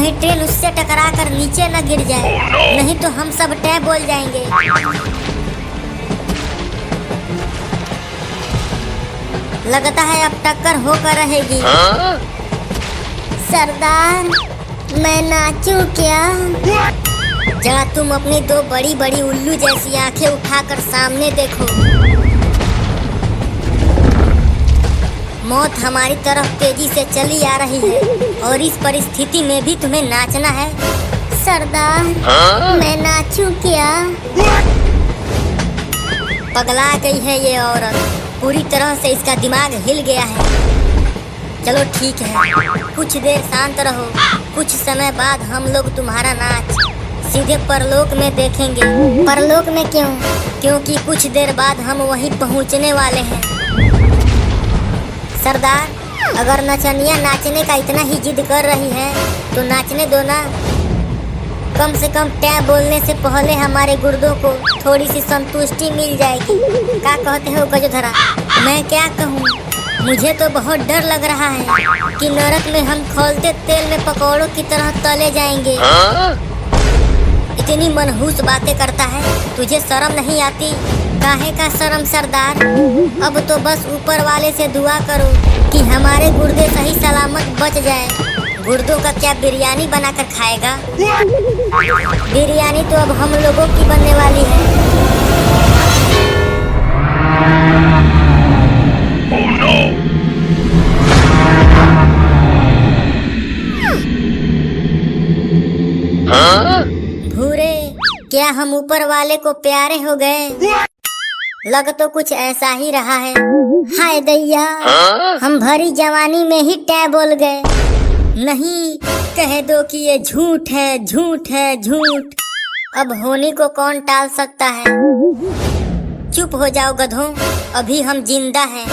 कहीं ट्रेन उससे टकरा कर नीचे न गिर जाए। नहीं तो हम सब टै बोल जाएंगे। लगता है अब टक्कर होकर रहेगी। सरदार, मैं नाचूं क्या? जरा तुम अपनी दो बड़ी बड़ी उल्लू जैसी आंखें उठाकर सामने देखो। मौत हमारी तरफ तेजी से चली आ रही है और इस परिस्थिति में भी तुम्हें नाचना है। सरदार, मैं नाचूं क्या? पगला गई है ये औरत, पूरी तरह से इसका दिमाग हिल गया है। चलो ठीक है, कुछ देर शांत रहो। कुछ समय बाद हम लोग तुम्हारा नाच सीधे परलोक में देखेंगे। परलोक में क्यों? क्योंकि कुछ देर बाद हम वहीं पहुंचने वाले हैं। सरदार, अगर नचनिया नाचने का इतना ही जिद कर रही है तो नाचने दो ना। कम से कम टै बोलने से पहले हमारे गुर्दों को थोड़ी सी संतुष्टि मिल जाएगी। क्या कहते हो गजोधरा? मैं क्या कहूँ, मुझे तो बहुत डर लग रहा है कि नरक में हम खौलते तेल में पकौड़ों की तरह तले जाएंगे। इतनी मनहूस बातें करता है, तुझे शर्म नहीं आती? काहे का शर्म सरदार? अब तो बस ऊपर वाले से दुआ करो कि हमारे गुर्दे सही सलामत बच जाए। गुर्दों का क्या बिरयानी बनाकर खाएगा? बिरयानी तो अब हम लोगों की बनने वाली है। भूरे, क्या हम ऊपर वाले को प्यारे हो गए? लग तो कुछ ऐसा ही रहा है। हाय दैया, हम भरी जवानी में ही टै बोल गए। नहीं, कह दो कि ये झूठ है, झूठ है, झूठ। अब होने को कौन टाल सकता है? चुप हो जाओ गधों, अभी हम जिंदा हैं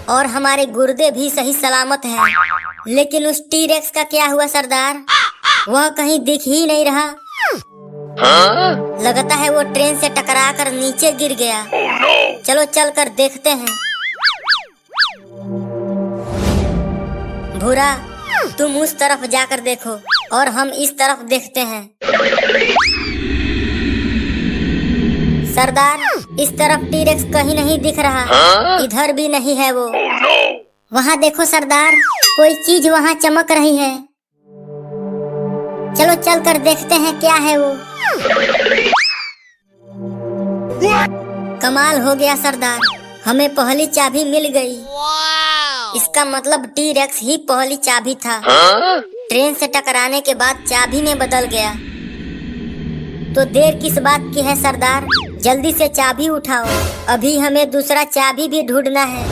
और हमारे गुर्दे भी सही सलामत हैं। लेकिन उस टी-रेक्स का क्या हुआ सरदार? वह कहीं दिख ही नहीं रहा। लगता है वो ट्रेन से टकरा कर नीचे गिर गया। चलो चल कर देखते हैं। भूरा, तुम उस तरफ जाकर देखो और हम इस तरफ देखते हैं। सरदार, इस तरफ टी-रेक्स कहीं नहीं दिख रहा। इधर भी नहीं है वो। वहाँ देखो सरदार, कोई चीज वहाँ चमक रही है। चलो चल कर देखते हैं क्या है वो। कमाल हो गया सरदार, हमें पहली चाबी मिल गई। इसका मतलब टी-रेक्स ही पहली चाबी था। ट्रेन से टकराने के बाद चाबी में बदल गया। तो देर किस बात की है सरदार? जल्दी से चाबी उठाओ, अभी हमें दूसरा चाबी भी ढूंढना है।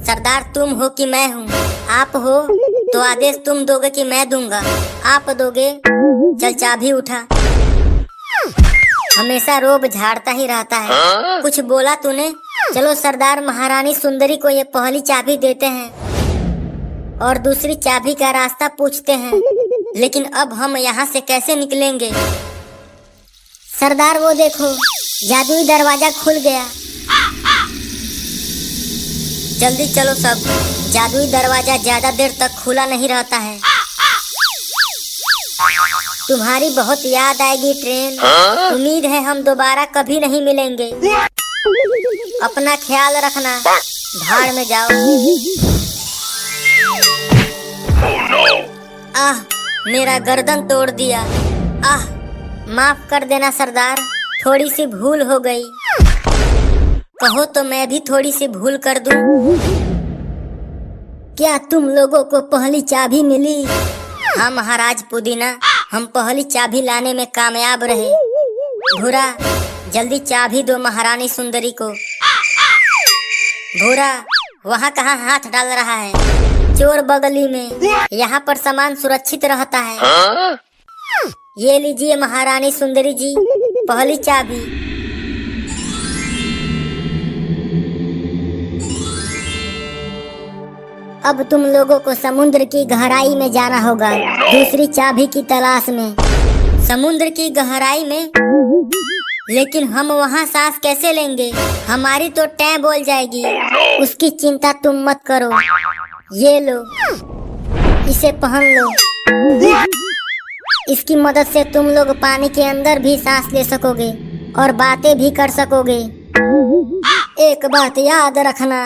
सरदार, तुम हो कि मैं हूँ? आप हो तो आदेश तुम दोगे कि मैं दूंगा? आप दोगे। चल चाबी उठा। हमेशा रोब झाड़ता ही रहता है। कुछ बोला तूने? चलो सरदार, महारानी सुंदरी को ये पहली चाबी देते हैं और दूसरी चाबी का रास्ता पूछते हैं। लेकिन अब हम यहाँ से कैसे निकलेंगे? सरदार, वो देखो, जादुई दरवाजा खुल गया। जल्दी चलो सब, जादुई दरवाजा ज्यादा देर तक खुला नहीं रहता है। तुम्हारी बहुत याद आएगी ट्रेन। उम्मीद है हम दोबारा कभी नहीं मिलेंगे। अपना ख्याल रखना। भाड़ में जाओ। आह, मेरा गर्दन तोड़ दिया। आह, माफ कर देना सरदार, थोड़ी सी भूल हो गई। कहो तो मैं भी थोड़ी सी भूल कर दूं। क्या तुम लोगों को पहली चाबी मिली? हाँ महाराज पुदीना, हम पहली चाबी लाने में कामयाब रहे। भूरा, जल्दी चाबी दो महारानी सुंदरी को। भूरा, वहाँ कहाँ हाथ डाल रहा है? चोर बगली में, यहाँ पर सामान सुरक्षित रहता है। ये लीजिए महारानी सुंदरी जी, पहली चाबी। अब तुम लोगों को समुद्र की गहराई में जाना होगा दूसरी चाबी की तलाश में। समुद्र की गहराई में? लेकिन हम वहाँ सांस कैसे लेंगे? हमारी तो टै बोल जाएगी। उसकी चिंता तुम मत करो। ये लो, इसे पहन लो। इसकी मदद से तुम लोग पानी के अंदर भी सांस ले सकोगे और बातें भी कर सकोगे। एक बात याद रखना,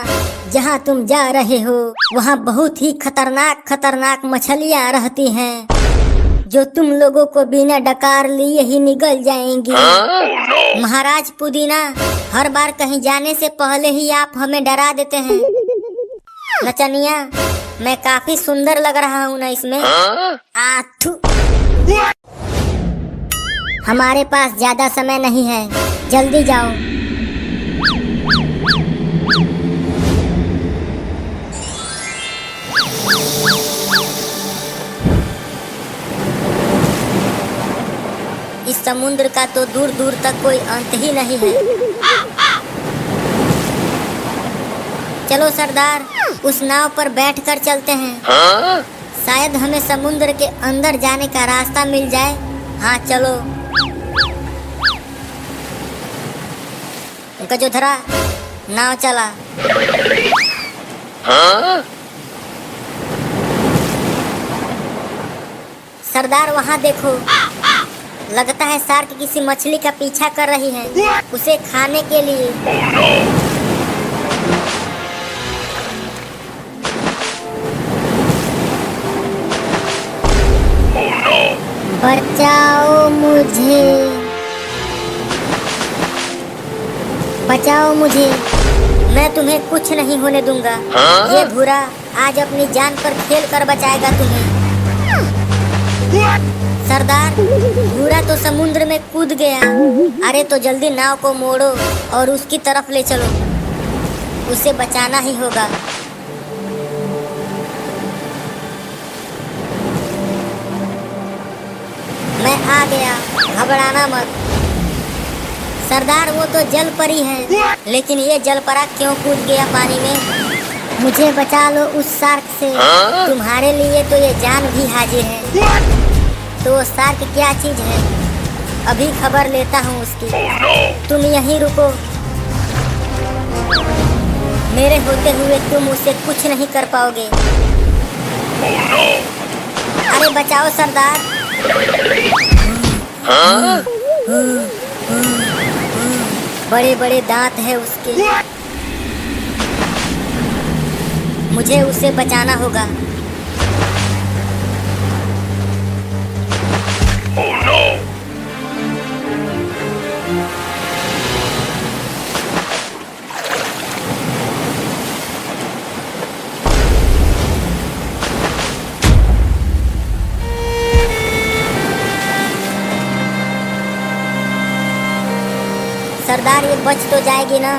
जहाँ तुम जा रहे हो वहाँ बहुत ही खतरनाक खतरनाक मछलियाँ रहती हैं, जो तुम लोगों को बिना डकार लिए ही निगल जाएंगी। महाराज पुदीना, हर बार कहीं जाने से पहले ही आप हमें डरा देते हैं। नचनिया, मैं काफी सुंदर लग रहा हूँ ना इसमें? आथू। हमारे पास ज्यादा समय नहीं है, जल्दी जाओ। इस समुद्र का तो दूर दूर तक कोई अंत ही नहीं है। चलो सरदार, उस नाव पर बैठकर चलते हैं। शायद हमें समुद्र के अंदर जाने का रास्ता मिल जाए। हाँ चलो। गजोधरा, नाव चला। सरदार वहाँ देखो, लगता है शार्क किसी मछली का पीछा कर रही है, उसे खाने के लिए। बचाओ मुझे, बचाओ मुझे, मैं तुम्हें कुछ नहीं होने दूंगा। ये भूरा आज अपनी जान पर खेल कर बचाएगा तुम्हें। सरदार, भूरा तो समुद्र में कूद गया। अरे तो जल्दी नाव को मोड़ो और उसकी तरफ ले चलो, उसे बचाना ही होगा। मैं आ गया, घबराना मत। सरदार, वो तो जल परी है, लेकिन ये जलपरा क्यों कूद गया पानी में? मुझे बचा लो उस शार्क से, तुम्हारे लिए तो ये जान भी हाजिर है। तो शार्क क्या चीज है, अभी खबर लेता हूँ उसकी। तुम यहीं रुको, मेरे होते हुए तुम उसे कुछ नहीं कर पाओगे। अरे बचाओ सरदार। बड़े बड़े दांत है उसके, मुझे उसे बचाना होगा। सरदार, ये बच तो जाएगी ना?